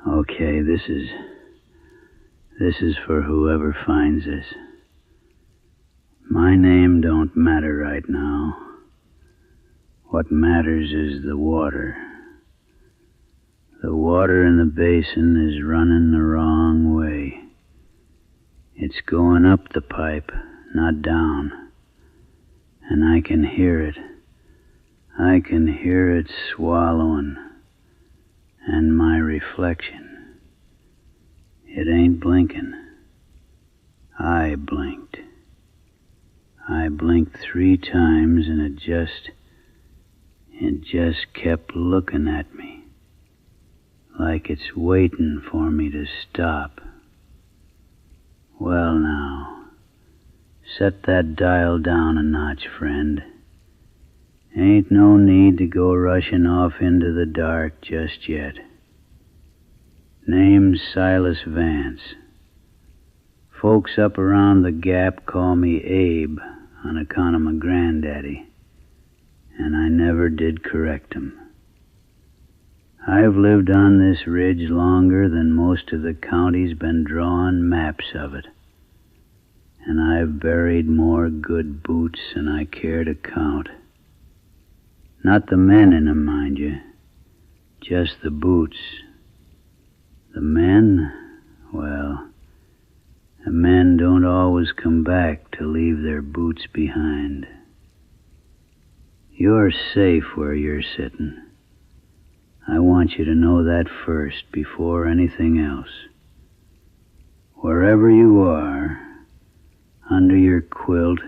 Okay, this is for whoever finds this. My name don't matter right now. What matters is the water. The water in the basin is running the wrong way. It's going up the pipe, not down. And I can hear it. I can hear it swallowing. And my reflection. It ain't blinking. I blinked. I blinked 3 times and it just kept looking at me. Like it's waiting for me to stop. Well now, set that dial down a notch, friend. Ain't no need to go rushing off into the dark just yet. Name's Silas Vance. Folks up around the Gap call me Abe on account of my granddaddy, and I never did correct 'em. I've lived on this ridge longer than most of the county's been drawing maps of it, and I've buried more good boots than I care to count. Not the men in 'em, mind you, just the boots. The men, well, the men don't always come back to leave their boots behind. You're safe where you're sitting. I want you to know that first, before anything else. Wherever you are, under your quilt,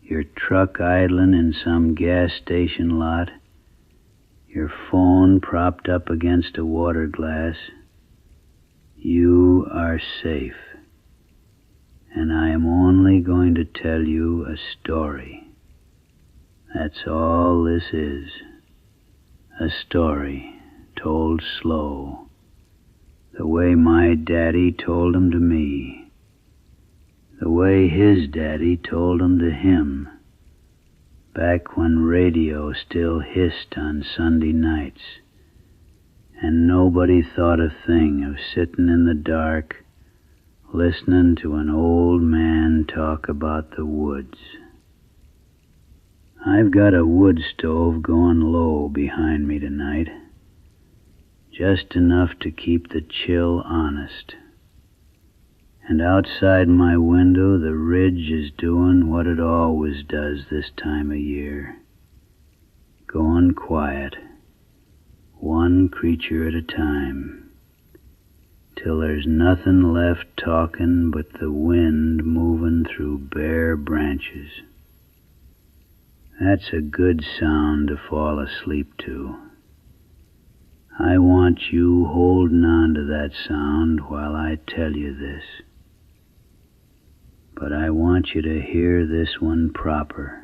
your truck idling in some gas station lot, your phone propped up against a water glass, you are safe. And I am only going to tell you a story. That's all this is. A story told slow, the way my daddy told 'em to me. The way his daddy told 'em to him, back when radio still hissed on Sunday nights, and nobody thought a thing of sitting in the dark, listening to an old man talk about the woods. I've got a wood stove going low behind me tonight, just enough to keep the chill honest. And outside my window, the ridge is doing what it always does this time of year. Going quiet, one creature at a time, till there's nothing left talking but the wind moving through bare branches. That's a good sound to fall asleep to. I want you holding on to that sound while I tell you this. But I want you to hear this one proper,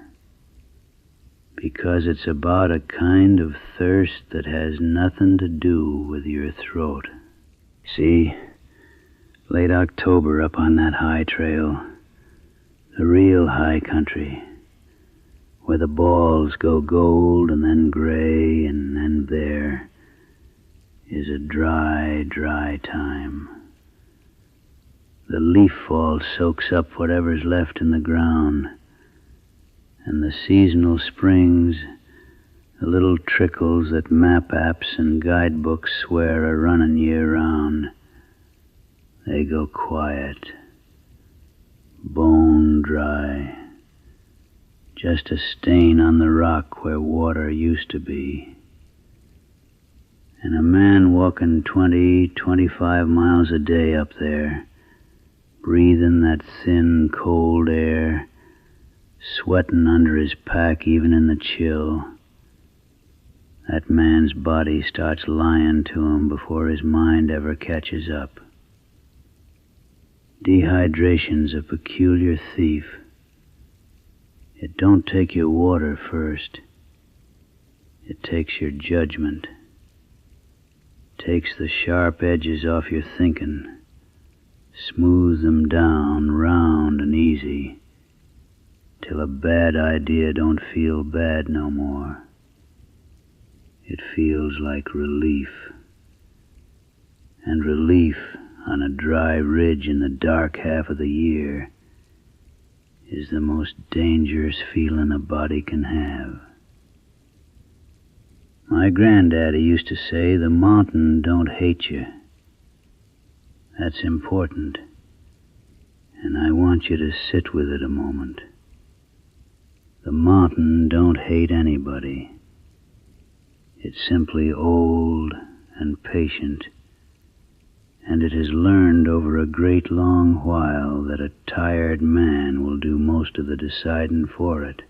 because it's about a kind of thirst that has nothing to do with your throat. See, late October up on that high trail, the real high country, where the balls go gold and then gray, and then there is a dry, dry time. The leaf fall soaks up whatever's left in the ground, and the seasonal springs, the little trickles that map apps and guidebooks swear are running year-round, they go quiet, bone dry, just a stain on the rock where water used to be. And a man walking 20-25 miles a day up there, breathing that thin, cold air, sweating under his pack even in the chill, that man's body starts lying to him before his mind ever catches up. Dehydration's a peculiar thief. It don't take your water first. It takes your judgment. Takes the sharp edges off your thinking, smooths them down round and easy, till a bad idea don't feel bad no more. it feels like relief. And relief on a dry ridge in the dark half of the year is the most dangerous feeling a body can have. My granddaddy used to say, the mountain don't hate you. That's important, and I want you to sit with it a moment. The mountain don't hate anybody. It's simply old and patient, and it has learned over a great long while that a tired man will do most of the deciding for it,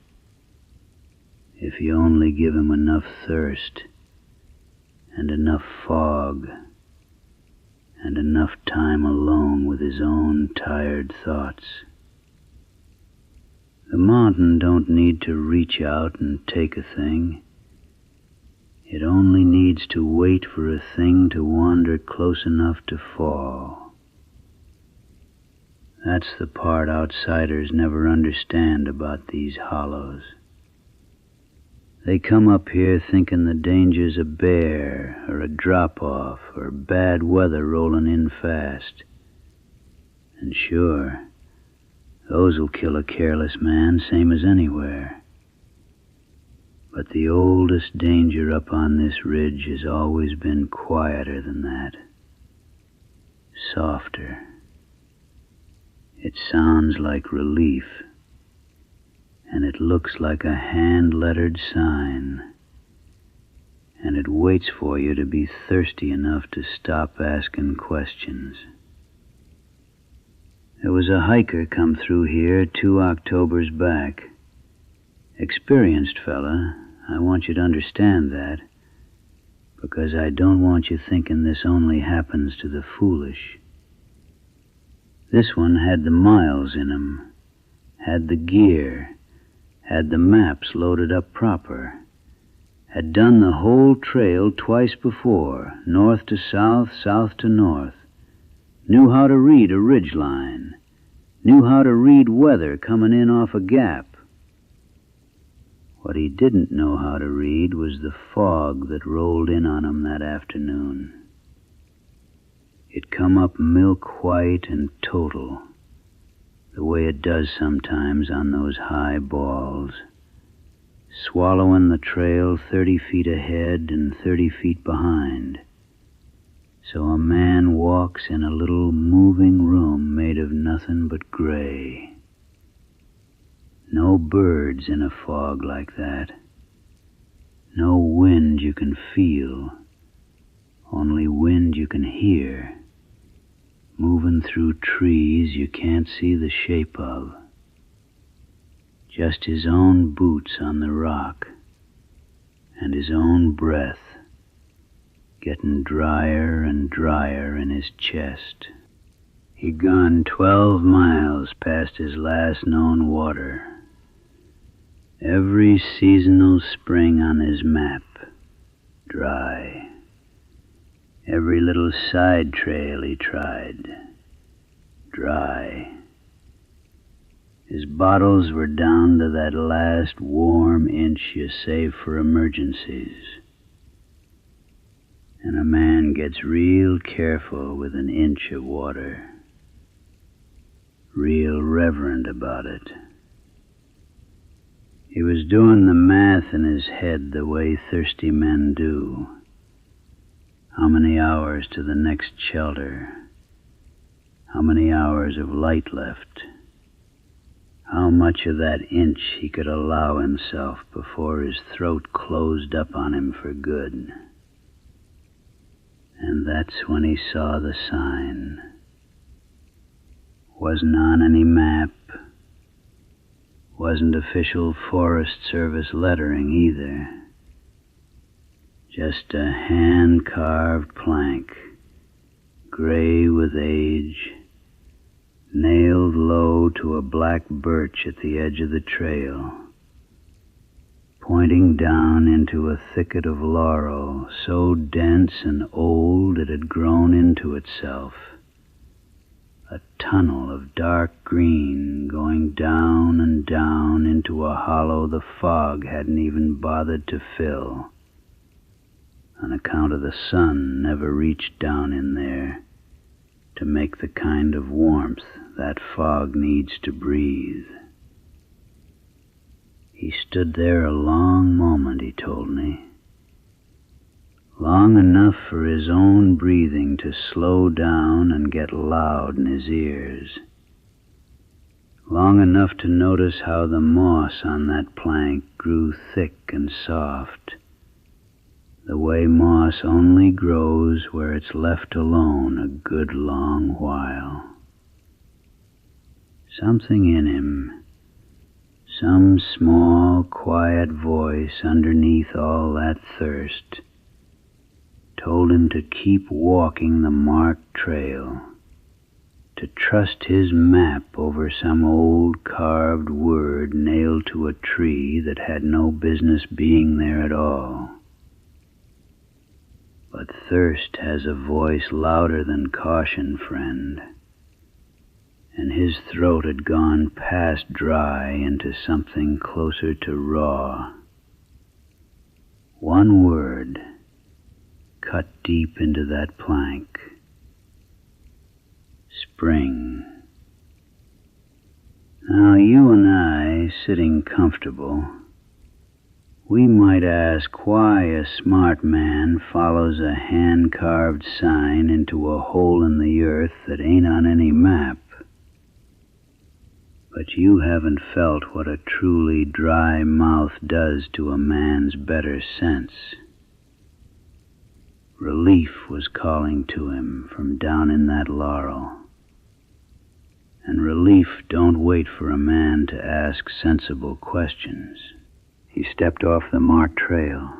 if you only give him enough thirst, and enough fog, and enough time alone with his own tired thoughts. The mountain don't need to reach out and take a thing. It only needs to wait for a thing to wander close enough to fall. That's the part outsiders never understand about these hollows. They come up here thinking the danger's a bear or a drop-off or bad weather rolling in fast. And sure, those'll kill a careless man same as anywhere. But the oldest danger up on this ridge has always been quieter than that. Softer. It sounds like relief, and it looks like a hand-lettered sign, and it waits for you to be thirsty enough to stop asking questions. There was a hiker come through here 2 Octobers back. Experienced fella, I want you to understand that, because I don't want you thinking this only happens to the foolish. This one had the miles in him, had the gear, had the maps loaded up proper, had done the whole trail twice before, north to south, south to north, knew how to read a ridge line, knew how to read weather coming in off a gap. What he didn't know how to read was the fog that rolled in on him that afternoon. It come up milk-white and total, the way it does sometimes on those high balls, swallowing the trail 30 feet ahead and 30 feet behind. So a man walks in a little moving room made of nothing but gray. No birds in a fog like that. No wind you can feel, only wind you can hear, moving through trees you can't see the shape of. Just his own boots on the rock, and his own breath getting drier and drier in his chest. He'd gone 12 miles past his last known water. Every seasonal spring on his map, dry. Every little side trail he tried, dry. His bottles were down to that last warm inch you save for emergencies. And a man gets real careful with an inch of water, real reverent about it. He was doing the math in his head the way thirsty men do. How many hours to the next shelter? How many hours of light left? How much of that inch he could allow himself before his throat closed up on him for good. And that's when he saw the sign. Wasn't on any map. Wasn't official Forest Service lettering either. Just a hand-carved plank, gray with age, nailed low to a black birch at the edge of the trail, pointing down into a thicket of laurel so dense and old it had grown into itself. A tunnel of dark green going down and down into a hollow the fog hadn't even bothered to fill. on account of the sun never reached down in there to make the kind of warmth that fog needs to breathe. He stood there a long moment, he told me. Long enough for his own breathing to slow down and get loud in his ears. Long enough to notice how the moss on that plank grew thick and soft, the way moss only grows where it's left alone a good long while. Something in him, some small, quiet voice underneath all that thirst, told him to keep walking the marked trail, to trust his map over some old carved word nailed to a tree that had no business being there at all. But thirst has a voice louder than caution, friend, and his throat had gone past dry into something closer to raw. One word cut deep into that plank. Spring. Now you and I, sitting comfortable, we might ask why a smart man follows a hand-carved sign into a hole in the earth that ain't on any map. But you haven't felt what a truly dry mouth does to a man's better sense. Relief was calling to him from down in that laurel. And relief don't wait for a man to ask sensible questions. He stepped off the marked trail.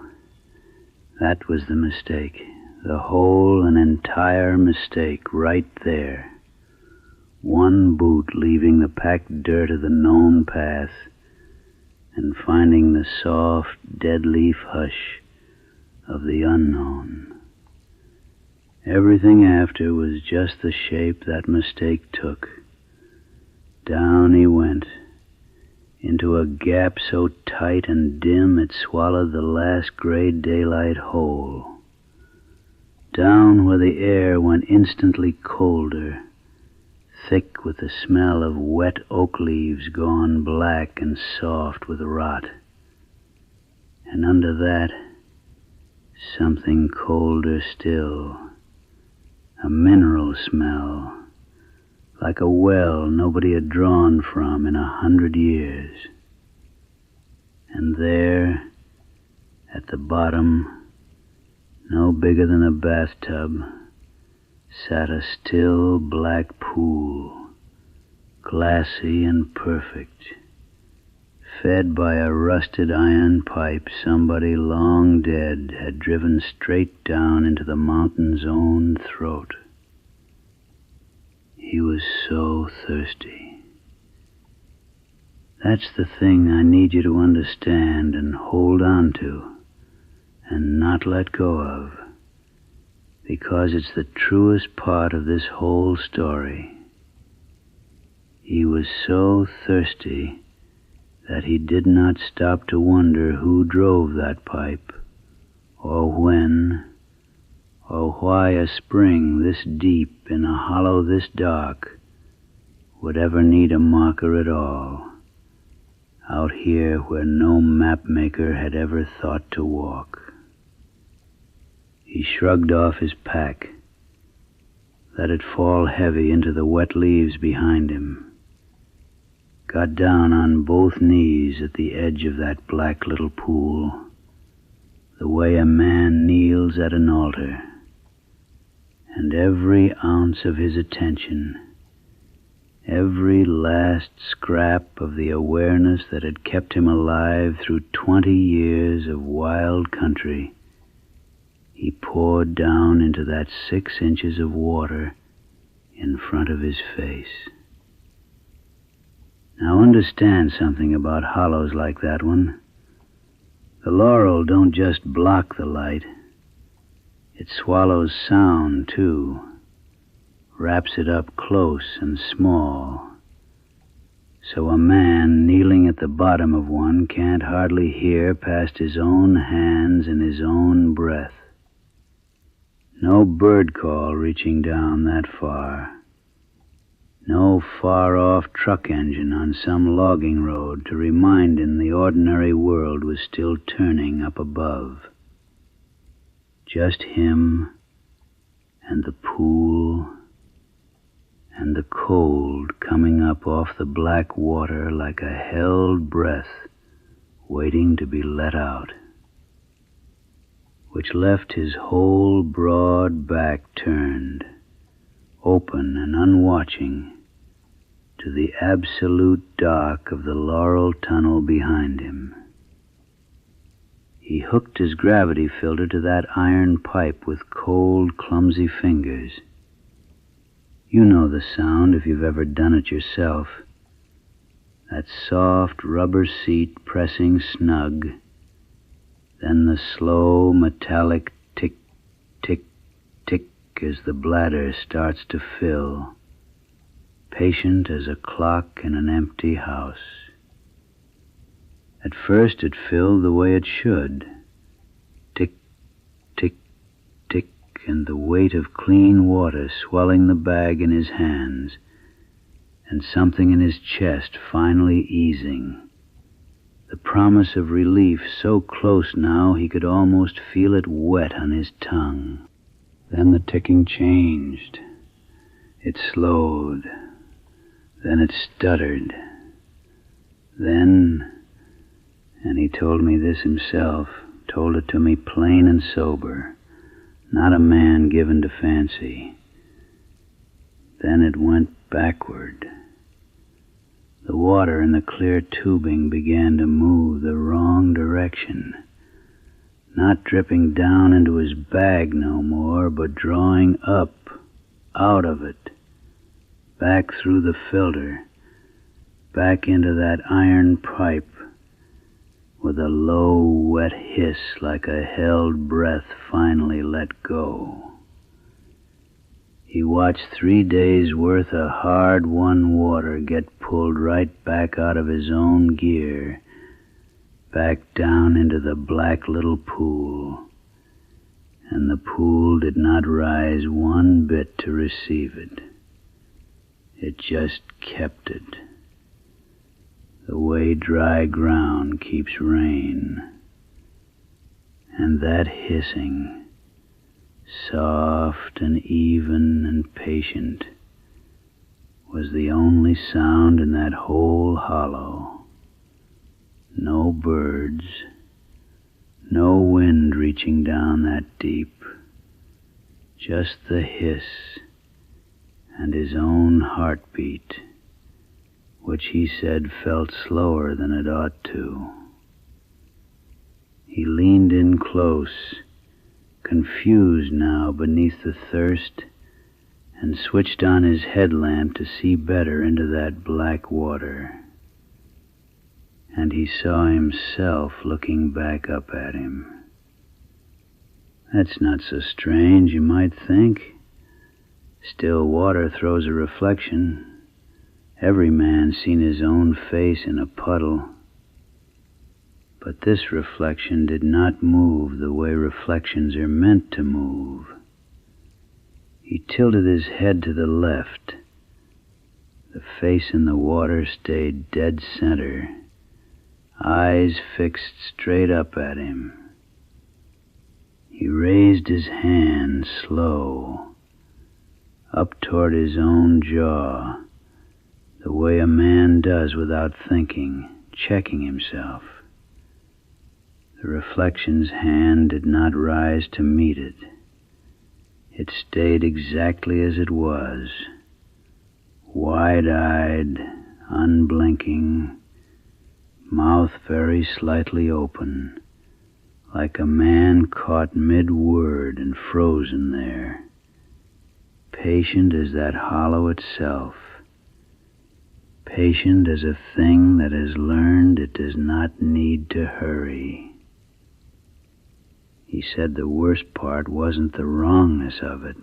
That was the mistake, the whole and entire mistake right there. One boot leaving the packed dirt of the known path and finding the soft, dead leaf hush of the unknown. Everything after was just the shape that mistake took. Down he went, into a gap so tight and dim it swallowed the last gray daylight whole. Down where the air went instantly colder, thick with the smell of wet oak leaves gone black and soft with rot. And under that, something colder still, a mineral smell, like a well nobody had drawn from in 100 years. And there, at the bottom, no bigger than a bathtub, sat a still black pool, glassy and perfect, fed by a rusted iron pipe somebody long dead had driven straight down into the mountain's own throat. He was so thirsty. That's the thing I need you to understand and hold on to and not let go of, because it's the truest part of this whole story. He was so thirsty that he did not stop to wonder who drove that pipe, or when, or why a spring this deep in a hollow this dark would ever need a marker at all, out here where no map-maker had ever thought to walk. He shrugged off his pack, let it fall heavy into the wet leaves behind him, got down on both knees at the edge of that black little pool, the way a man kneels at an altar, and every ounce of his attention, every last scrap of the awareness that had kept him alive through 20 years of wild country, he poured down into that 6 inches of water in front of his face. Now understand something about hollows like that one. The laurel don't just block the light. It swallows sound, too, wraps it up close and small, so a man kneeling at the bottom of one can't hardly hear past his own hands and his own breath. No bird call reaching down that far. No far-off truck engine on some logging road to remind him the ordinary world was still turning up above. Just him and the pool and the cold coming up off the black water like a held breath waiting to be let out, which left his whole broad back turned, open and unwatching, to the absolute dark of the laurel tunnel behind him. He hooked his gravity filter to that iron pipe with cold, clumsy fingers. You know the sound if you've ever done it yourself. That soft rubber seat pressing snug, then the slow metallic tick, tick, tick as the bladder starts to fill, patient as a clock in an empty house. At first it filled the way it should, tick, tick, tick, and the weight of clean water swelling the bag in his hands, and something in his chest finally easing. The promise of relief so close now he could almost feel it wet on his tongue. Then the ticking changed. It slowed. Then it stuttered. Then, and he told me this himself, told it to me plain and sober, not a man given to fancy. Then it went backward. The water in the clear tubing began to move the wrong direction, not dripping down into his bag no more, but drawing up, out of it, back through the filter, back into that iron pipe, with a low, wet hiss like a held breath finally let go. He watched 3 days' worth of hard-won water get pulled right back out of his own gear, back down into the black little pool, and the pool did not rise one bit to receive it. It just kept it, the way dry ground keeps rain. And that hissing, soft and even and patient, was the only sound in that whole hollow. No birds, no wind reaching down that deep, just the hiss and his own heartbeat, which he said felt slower than it ought to. He leaned in close, confused now beneath the thirst, and switched on his headlamp to see better into that black water. And he saw himself looking back up at him. That's not so strange, you might think. Still water throws a reflection. Every man's seen his own face in a puddle. But this reflection did not move the way reflections are meant to move. He tilted his head to the left. The face in the water stayed dead center, eyes fixed straight up at him. He raised his hand slow, up toward his own jaw, the way a man does without thinking, checking himself. The reflection's hand did not rise to meet it. It stayed exactly as it was, wide-eyed, unblinking, mouth very slightly open, like a man caught mid-word and frozen there, patient as that hollow itself, patient as a thing that has learned it does not need to hurry. He said the worst part wasn't the wrongness of it.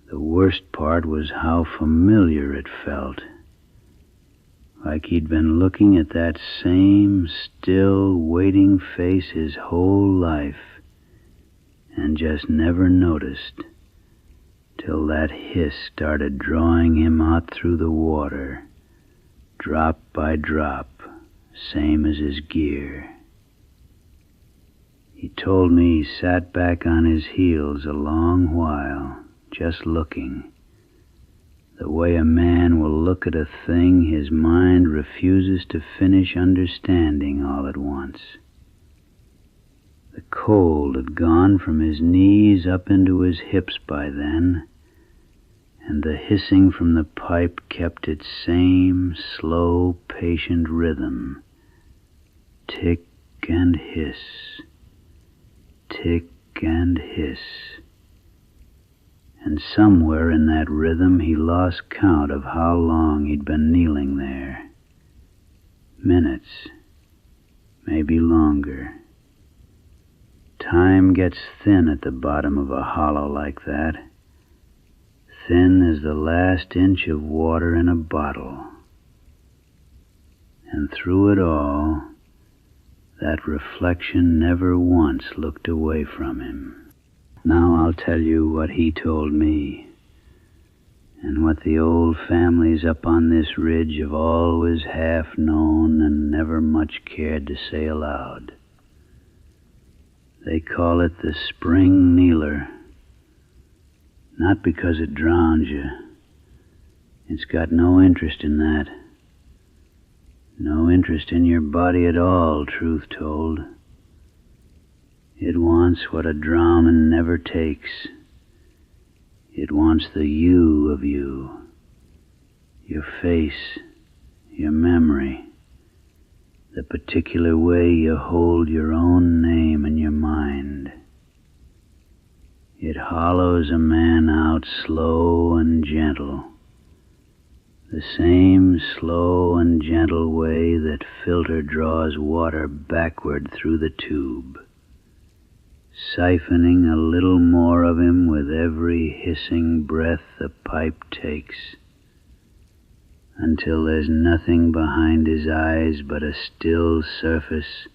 The worst part was how familiar it felt, like he'd been looking at that same still, waiting face his whole life, and just never noticed till that hiss started drawing him out through the water, drop by drop, same as his gear. He told me he sat back on his heels a long while, just looking, the way a man will look at a thing his mind refuses to finish understanding all at once. The cold had gone from his knees up into his hips by then, and the hissing from the pipe kept its same slow, patient rhythm. Tick and hiss, tick and hiss. And somewhere in that rhythm he lost count of how long he'd been kneeling there. Minutes, maybe longer. Time gets thin at the bottom of a hollow like that, thin as the last inch of water in a bottle. And through it all, that reflection never once looked away from him. Now I'll tell you what he told me, and what the old families up on this ridge have always half known and never much cared to say aloud. They call it the spring kneeler, not because it drowns you. It's got no interest in that. No interest in your body at all, truth told. It wants what a drowning never takes. It wants the you of you, your face, your memory, the particular way you hold your own name in your mind. It hollows a man out slow and gentle, the same slow and gentle way that filter draws water backward through the tube, siphoning a little more of him with every hissing breath the pipe takes, until there's nothing behind his eyes but a still surface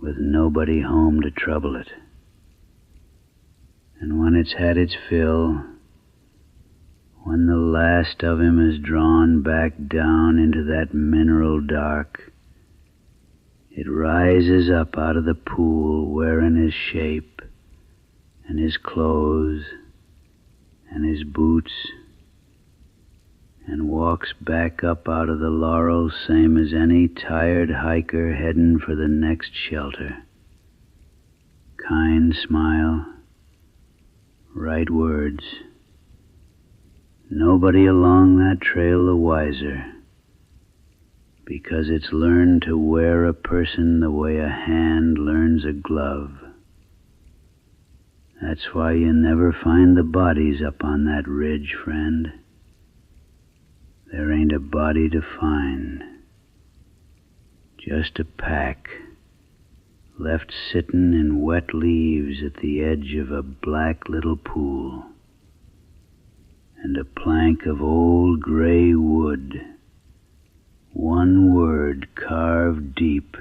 with nobody home to trouble it. And when it's had its fill, when the last of him is drawn back down into that mineral dark, it rises up out of the pool wearing his shape and his clothes and his boots, and walks back up out of the laurel same as any tired hiker heading for the next shelter. Kind smile, right words. Nobody along that trail the wiser, because it's learned to wear a person the way a hand learns a glove. That's why you never find the bodies up on that ridge, friend. There ain't a body to find. Just a pack, left sittin' in wet leaves at the edge of a black little pool, and a plank of old gray wood, one word carved deep,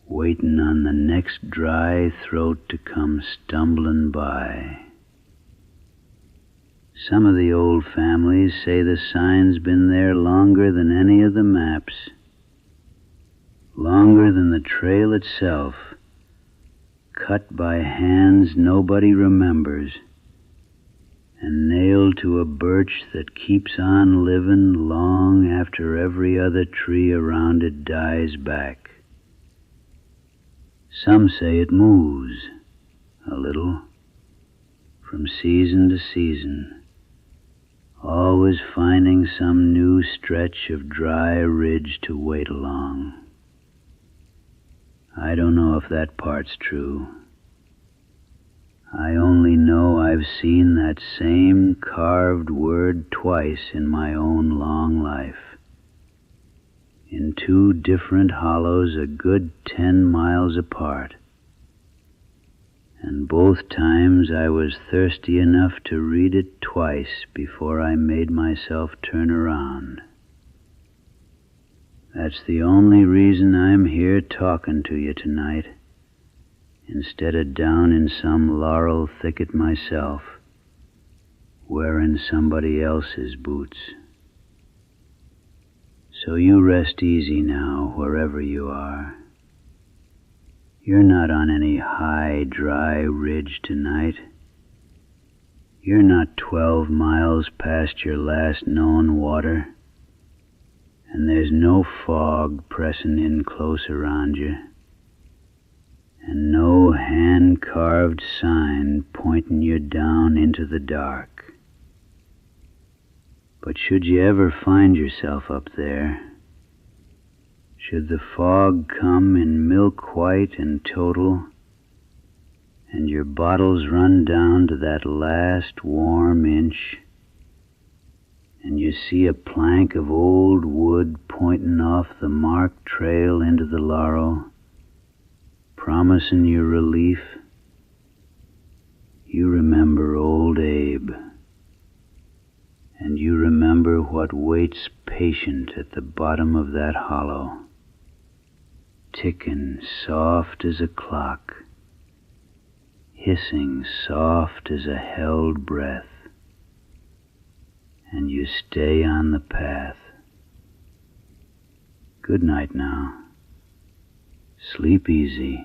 waitin' on the next dry throat to come stumblin' by. Some of the old families say the sign's been there longer than any of the maps, longer than the trail itself, cut by hands nobody remembers, and nailed to a birch that keeps on livin' long after every other tree around it dies back. Some say it moves a little from season to season, always finding some new stretch of dry ridge to wait along. I don't know if that part's true. I only know I've seen that same carved word twice in my own long life, in two different hollows a good 10 miles apart. And both times I was thirsty enough to read it twice before I made myself turn around. That's the only reason I'm here talking to you tonight, instead of down in some laurel thicket myself, wearing somebody else's boots. So you rest easy now, wherever you are. You're not on any high, dry ridge tonight. You're not 12 miles past your last known water, and there's no fog pressing in close around you, and no hand-carved sign pointing you down into the dark. But should you ever find yourself up there, should the fog come in milk-white and total, and your bottles run down to that last warm inch, and you see a plank of old wood pointing off the marked trail into the laurel, promising you relief, you remember old Abe, and you remember what waits patient at the bottom of that hollow, ticking soft as a clock, hissing soft as a held breath, and you stay on the path. Good night now. Sleep easy.